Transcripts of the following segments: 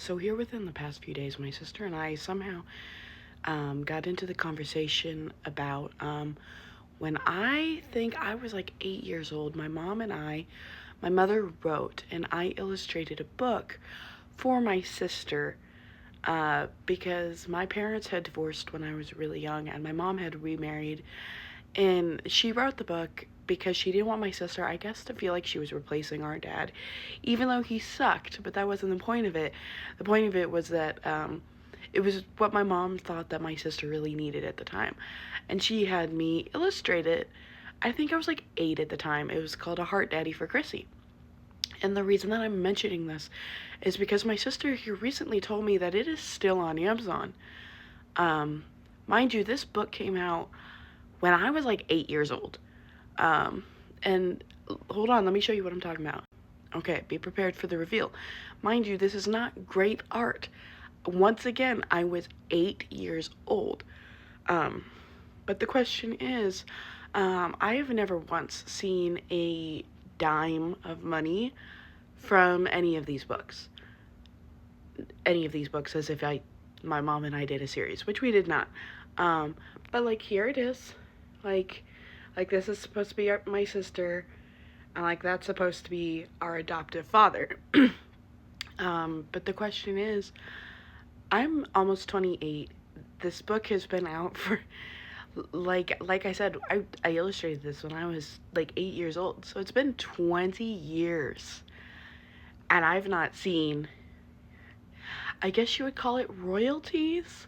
So here within the past few days, my sister and I somehow got into the conversation about when I think I was like 8 years old, my mother wrote and I illustrated a book for my sister because my parents had divorced when I was really young and my mom had remarried. And she wrote the book because she didn't want my sister, I guess, to feel like she was replacing our dad, even though he sucked. But that wasn't the point of it. The point of it was that it was what my mom thought that my sister really needed at the time. And she had me illustrate it. I think I was like 8 at the time. It was called A Heart Daddy for Chrissy. And the reason that I'm mentioning this is because my sister here recently told me that it is still on Amazon. Mind you, this book came out when I was like 8 years old. And hold on, let me show you what I'm talking about. Okay, be prepared for the reveal. Mind you, this is not great art. Once again, I was 8 years old. But the question is, I have never once seen a dime of money from any of these books. Any of these books, as if my mom and I did a series, which we did not. But like here it is, like this is supposed to be my sister, and like that's supposed to be our adoptive father. But the question is, I'm almost 28. This book has been out for like I said, I illustrated this when I was like 8 years old, so it's been 20 years, and I've not seen, I guess you would call it, royalties.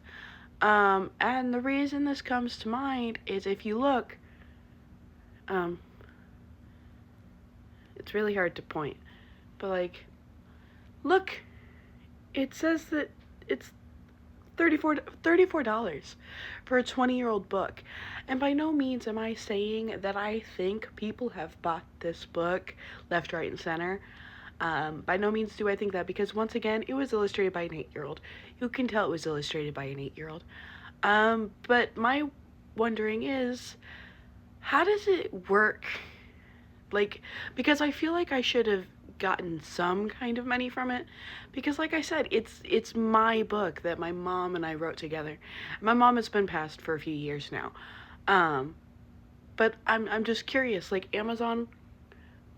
And the reason this comes to mind is if you look, it's really hard to point, but like, look, it says that it's $34 for a 20-year-old book. And by no means am I saying that I think people have bought this book left, right, and center. By no means do I think that, because once again, it was illustrated by an 8-year-old. You can tell it was illustrated by an 8-year-old. But my wondering is, how does it work? Like, because I feel like I should have gotten some kind of money from it, because like I said, it's my book that my mom and I wrote together. My mom has been passed for a few years now. But I'm just curious, like Amazon,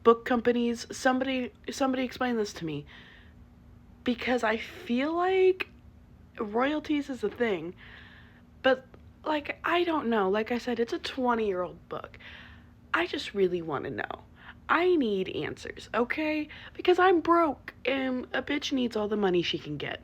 book companies, somebody explain this to me, because I feel like royalties is a thing, but like I don't know. Like I said, it's a 20-year-old book. I just really want to know. I need answers, okay? Because I'm broke and a bitch needs all the money she can get.